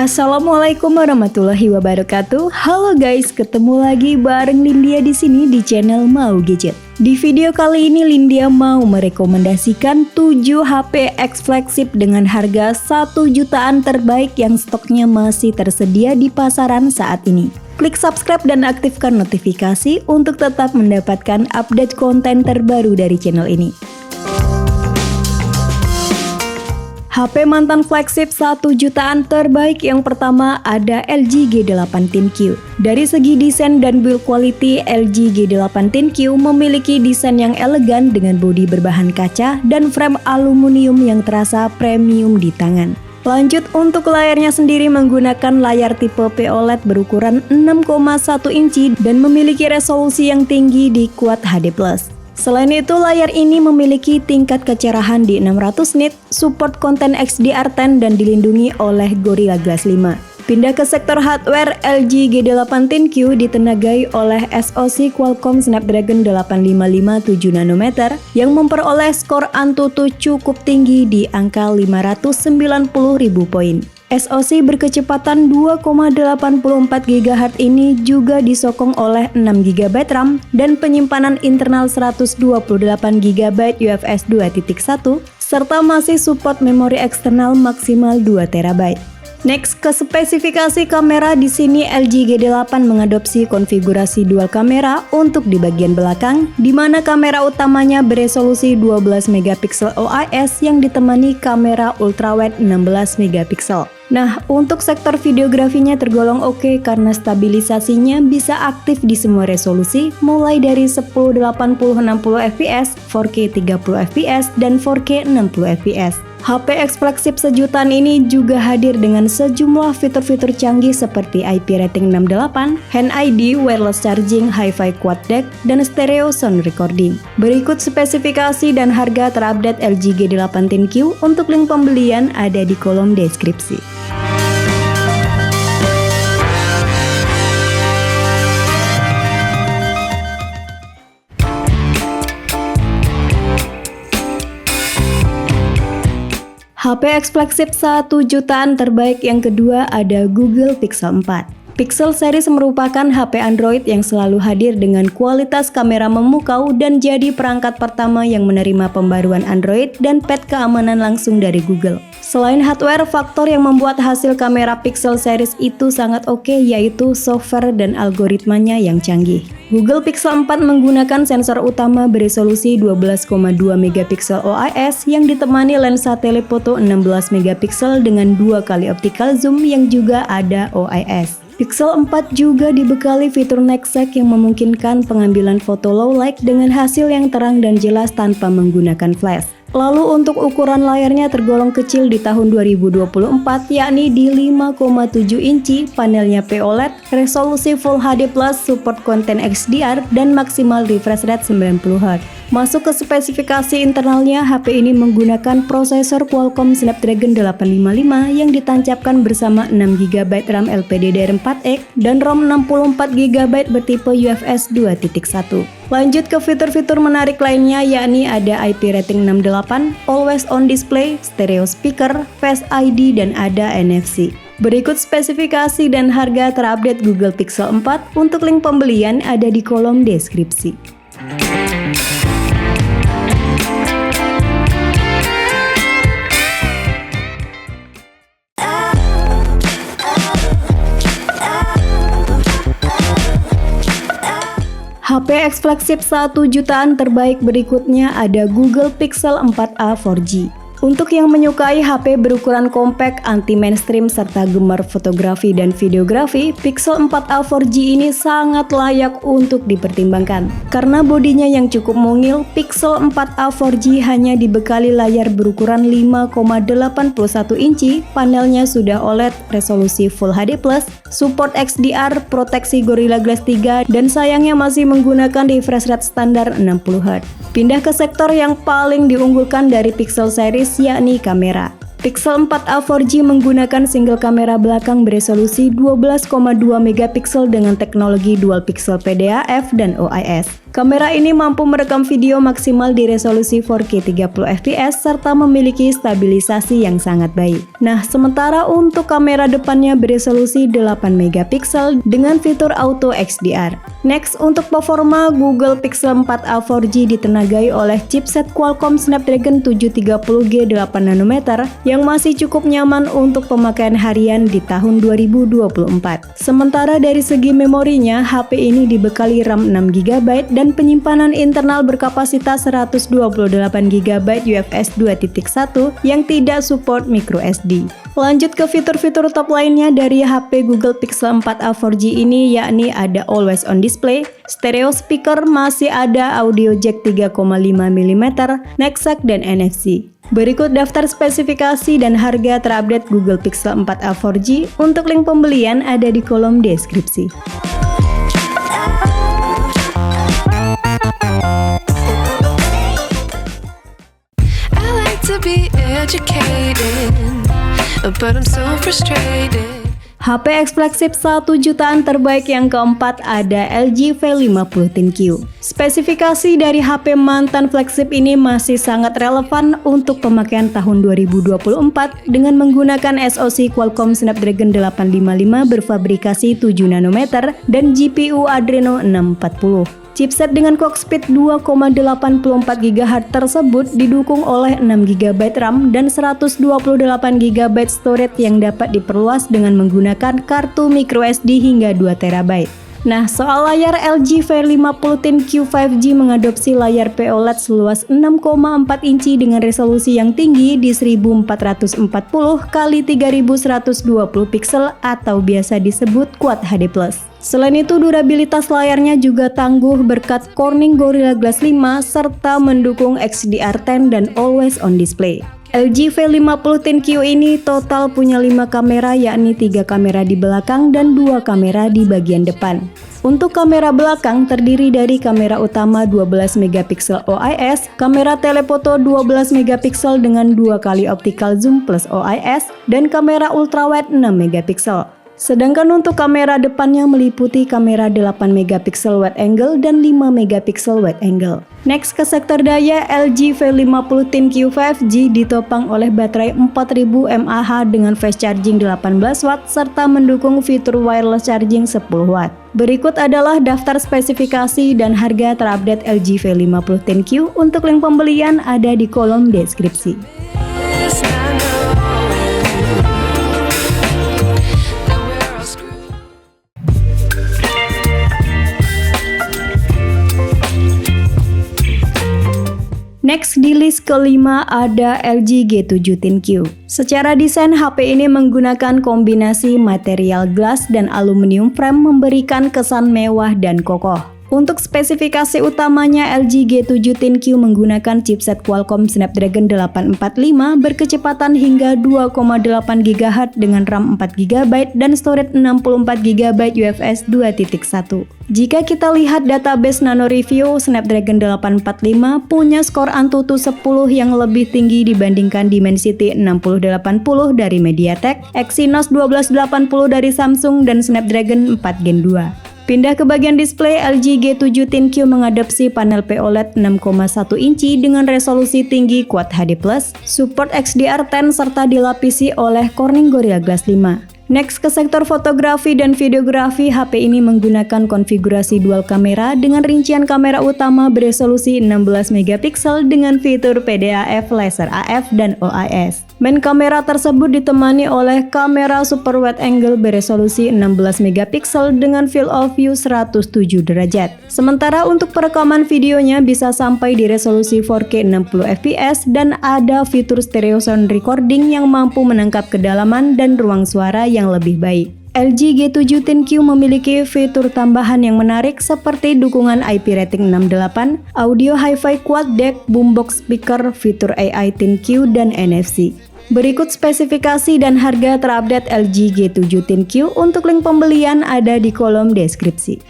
Assalamualaikum warahmatullahi wabarakatuh. Halo guys, ketemu lagi bareng Lindia di sini di channel Mau Gadget. Di video kali ini Lindia mau merekomendasikan 7 HP X flagship dengan harga 1 jutaan terbaik yang stoknya masih tersedia di pasaran saat ini. Klik subscribe dan aktifkan notifikasi untuk tetap mendapatkan update konten terbaru dari channel ini. HP mantan flagship 1 jutaan terbaik yang pertama ada LG G8 ThinQ. Dari segi desain dan build quality, LG G8 ThinQ memiliki desain yang elegan dengan bodi berbahan kaca dan frame aluminium yang terasa premium di tangan. Lanjut, untuk layarnya sendiri menggunakan layar tipe POLED berukuran 6,1 inci dan memiliki resolusi yang tinggi di Quad HD+. Selain itu, layar ini memiliki tingkat kecerahan di 600 nit, support konten XDR10 dan dilindungi oleh Gorilla Glass 5. Pindah ke sektor hardware, LG G8 ThinQ ditenagai oleh SoC Qualcomm Snapdragon 855 7nm yang memperoleh skor Antutu cukup tinggi di angka 590.000 poin. SoC berkecepatan 2,84 GHz ini juga disokong oleh 6 GB RAM dan penyimpanan internal 128 GB UFS 2.1 serta masih support memori eksternal maksimal 2 TB. Next, ke spesifikasi kamera. Di sini LG G8 mengadopsi konfigurasi dual kamera untuk di bagian belakang, di mana kamera utamanya beresolusi 12 megapiksel OIS yang ditemani kamera ultrawide 16 megapiksel. Nah, untuk sektor videografinya tergolong oke karena stabilisasinya bisa aktif di semua resolusi, mulai dari 1080-60 fps, 4K 30 fps, dan 4K 60 fps. HP X flagship sejutaan ini juga hadir dengan sejumlah fitur-fitur canggih seperti IP rating 68, Hand ID, wireless charging, Hi-Fi quad deck, dan stereo sound recording. Berikut spesifikasi dan harga terupdate LG G8 ThinQ. Untuk link pembelian ada di kolom deskripsi. HP X flagship 1 jutaan terbaik yang kedua ada Google Pixel 4. Pixel series merupakan HP Android yang selalu hadir dengan kualitas kamera memukau dan jadi perangkat pertama yang menerima pembaruan Android dan patch keamanan langsung dari Google. Selain hardware, faktor yang membuat hasil kamera Pixel series itu sangat oke yaitu software dan algoritmanya yang canggih. Google Pixel 4 menggunakan sensor utama beresolusi 12,2 megapiksel OIS yang ditemani lensa telefoto 16 megapiksel dengan 2 kali optical zoom yang juga ada OIS. Pixel 4 juga dibekali fitur Night Sight yang memungkinkan pengambilan foto low light dengan hasil yang terang dan jelas tanpa menggunakan flash. Lalu untuk ukuran layarnya tergolong kecil di tahun 2024 yakni di 5,7 inci, panelnya POLED, resolusi Full HD+, support konten XDR, dan maksimal refresh rate 90Hz. Masuk ke spesifikasi internalnya, HP ini menggunakan prosesor Qualcomm Snapdragon 855 yang ditancapkan bersama 6 GB RAM LPDDR4X dan ROM 64 GB bertipe UFS 2.1. Lanjut ke fitur-fitur menarik lainnya yakni ada IP rating 68, always on display, stereo speaker, Face ID, dan ada NFC. Berikut spesifikasi dan harga terupdate Google Pixel 4. Untuk link pembelian ada di kolom deskripsi. HP X flagship 1 jutaan terbaik berikutnya ada Google Pixel 4a 4G. Untuk yang menyukai HP berukuran kompak, anti-mainstream, serta gemar fotografi dan videografi, Pixel 4a 4G ini sangat layak untuk dipertimbangkan. Karena bodinya yang cukup mungil, Pixel 4a 4G hanya dibekali layar berukuran 5,81 inci, panelnya sudah OLED, resolusi Full HD+, support XDR, proteksi Gorilla Glass 3, dan sayangnya masih menggunakan refresh rate standar 60Hz. Pindah ke sektor yang paling diunggulkan dari Pixel series yakni kamera. Pixel 4a 4G menggunakan single kamera belakang beresolusi 12,2 megapiksel dengan teknologi dual pixel PDAF dan OIS. Kamera ini mampu merekam video maksimal di resolusi 4K 30 fps serta memiliki stabilisasi yang sangat baik. Nah, sementara untuk kamera depannya beresolusi 8 megapiksel dengan fitur Auto XDR. Next, untuk performa, Google Pixel 4a 4G ditenagai oleh chipset Qualcomm Snapdragon 730G 8nm yang masih cukup nyaman untuk pemakaian harian di tahun 2024. Sementara dari segi memorinya, HP ini dibekali RAM 6GB dan penyimpanan internal berkapasitas 128GB UFS 2.1 yang tidak support microSD. Lanjut ke fitur-fitur top lainnya dari HP Google Pixel 4a 4G ini, yakni ada Always On Display, stereo speaker, masih ada audio jack 3,5mm, NextSec, dan NFC. Berikut daftar spesifikasi dan harga terupdate Google Pixel 4a 4G. Untuk link pembelian ada di kolom deskripsi. But I'm so frustrated. HP eksklusif 1 jutaan terbaik yang keempat ada LG V50 ThinQ. Spesifikasi dari HP mantan flagship ini masih sangat relevan untuk pemakaian tahun 2024 dengan menggunakan SoC Qualcomm Snapdragon 855 berfabrikasi 7nm dan GPU Adreno 640. Chipset dengan clock speed 2,84 GHz tersebut didukung oleh 6GB RAM dan 128GB storage yang dapat diperluas dengan menggunakan kartu microSD hingga 2TB. Nah, soal layar, LG V50 ThinQ 5G mengadopsi layar POLED seluas 6,4 inci dengan resolusi yang tinggi di 1440 x 3120 piksel atau biasa disebut Quad HD+. Selain itu, durabilitas layarnya juga tangguh berkat Corning Gorilla Glass 5 serta mendukung XDR10 dan Always On Display. LG V50 ThinQ ini total punya 5 kamera, yakni 3 kamera di belakang dan 2 kamera di bagian depan. Untuk kamera belakang terdiri dari kamera utama 12 megapiksel OIS, kamera telefoto 12 megapiksel dengan 2 kali optical zoom plus OIS, dan kamera ultrawide 6 megapiksel. Sedangkan untuk kamera depannya meliputi kamera 8 megapiksel wide angle dan 5 megapiksel wide angle. Next, ke sektor daya, LG V50 ThinQ 5G ditopang oleh baterai 4000 mAh dengan fast charging 18W serta mendukung fitur wireless charging 10W. Berikut adalah daftar spesifikasi dan harga terupdate LG V50 ThinQ. Untuk link pembelian ada di kolom deskripsi. Next, di list kelima ada LG G7 ThinQ. Secara desain, HP ini menggunakan kombinasi material glass dan aluminium frame memberikan kesan mewah dan kokoh. Untuk spesifikasi utamanya, LG G7 ThinQ menggunakan chipset Qualcomm Snapdragon 845 berkecepatan hingga 2,8 GHz dengan RAM 4GB dan storage 64GB UFS 2.1. Jika kita lihat database Nano Review, Snapdragon 845 punya skor Antutu 10 yang lebih tinggi dibandingkan Dimensity 6080 dari MediaTek, Exynos 1280 dari Samsung, dan Snapdragon 4 Gen 2. Pindah ke bagian display, LG G7 ThinQ mengadopsi panel POLED 6,1 inci dengan resolusi tinggi Quad HD+, support XDR10 serta dilapisi oleh Corning Gorilla Glass 5. Next, ke sektor fotografi dan videografi, HP ini menggunakan konfigurasi dual kamera dengan rincian kamera utama beresolusi 16 megapiksel dengan fitur PDAF, laser AF, dan OIS. Main kamera tersebut ditemani oleh kamera super wide angle beresolusi 16 megapiksel dengan field of view 107 derajat. Sementara untuk perekaman videonya bisa sampai di resolusi 4K 60 fps dan ada fitur stereo sound recording yang mampu menangkap kedalaman dan ruang suara yang lebih baik. LG G7 ThinQ memiliki fitur tambahan yang menarik seperti dukungan IP rating 68, audio hi-fi quad deck, boombox speaker, fitur AI ThinQ, dan NFC. Berikut spesifikasi dan harga terupdate LG G7 ThinQ. Untuk link pembelian ada di kolom deskripsi.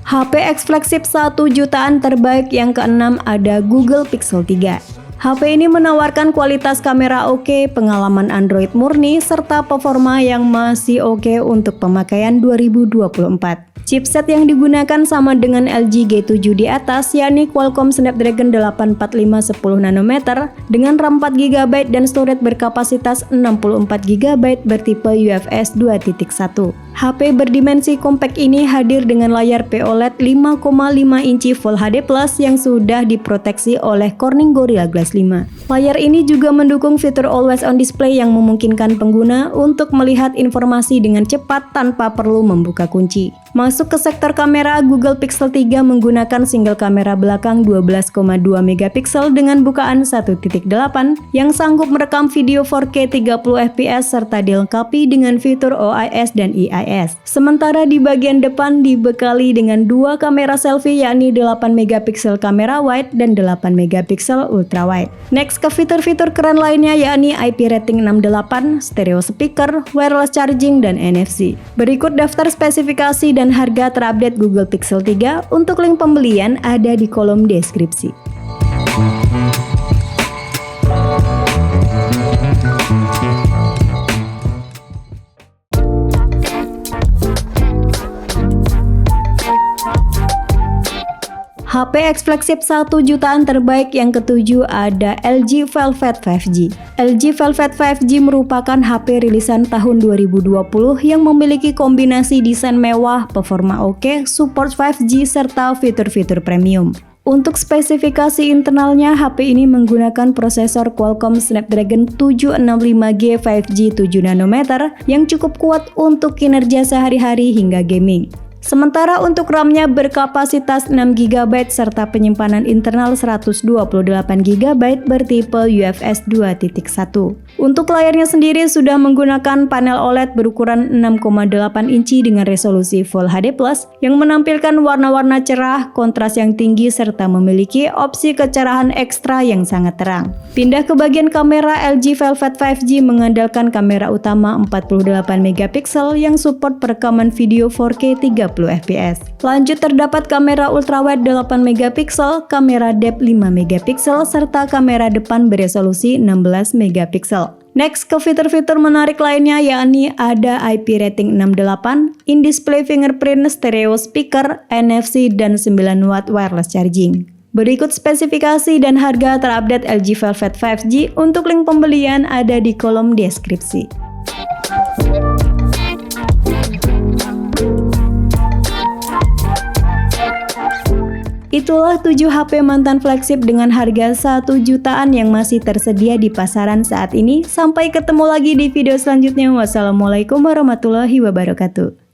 HP HP X flagship 1 jutaan terbaik yang keenam ada Google Pixel 3. HP ini menawarkan kualitas kamera oke, pengalaman Android murni, serta performa yang masih oke untuk pemakaian 2024. Chipset yang digunakan sama dengan LG G7 di atas, yakni Qualcomm Snapdragon 845 10nm dengan RAM 4GB dan storage berkapasitas 64GB bertipe UFS 2.1. HP berdimensi compact ini hadir dengan layar POLED 5,5 inci Full HD Plus yang sudah diproteksi oleh Corning Gorilla Glass 5. Layar ini juga mendukung fitur Always On Display yang memungkinkan pengguna untuk melihat informasi dengan cepat tanpa perlu membuka kunci. Masuk ke sektor kamera, Google Pixel 3 menggunakan single kamera belakang 12,2 megapiksel dengan bukaan 1.8 yang sanggup merekam video 4K 30fps serta dilengkapi dengan fitur OIS dan EIS. Sementara di bagian depan dibekali dengan dua kamera selfie yakni 8 megapiksel kamera wide dan 8 megapiksel ultra wide. Next ke fitur-fitur keren lainnya yakni IP rating 68, stereo speaker, wireless charging, dan NFC. Berikut daftar spesifikasi dan harga terupdate Google Pixel 3. Untuk link pembelian ada di kolom deskripsi. HP X flagship 1 jutaan terbaik yang ketujuh ada LG Velvet 5G. LG Velvet 5G merupakan HP rilisan tahun 2020 yang memiliki kombinasi desain mewah, performa oke, support 5G, serta fitur-fitur premium. Untuk spesifikasi internalnya, HP ini menggunakan prosesor Qualcomm Snapdragon 765G 5G 7nm yang cukup kuat untuk kinerja sehari-hari hingga gaming. Sementara untuk RAM-nya berkapasitas 6GB serta penyimpanan internal 128GB bertipe UFS 2.1. Untuk layarnya sendiri sudah menggunakan panel OLED berukuran 6,8 inci dengan resolusi Full HD Plus yang menampilkan warna-warna cerah, kontras yang tinggi, serta memiliki opsi kecerahan ekstra yang sangat terang. Pindah ke bagian kamera, LG Velvet 5G mengandalkan kamera utama 48MP yang support perekaman video 4K 30fps. Lanjut terdapat kamera ultrawide 8MP, kamera depth 5MP, serta kamera depan beresolusi 16MP. Next ke fitur-fitur menarik lainnya yakni ada IP rating 68, in-display fingerprint, stereo speaker, NFC, dan 9W wireless charging. Berikut spesifikasi dan harga terupdate LG Velvet 5G. Untuk link pembelian ada di kolom deskripsi. Itulah 7 HP mantan flagship dengan harga 1 jutaan yang masih tersedia di pasaran saat ini. Sampai ketemu lagi di video selanjutnya. Wassalamualaikum warahmatullahi wabarakatuh.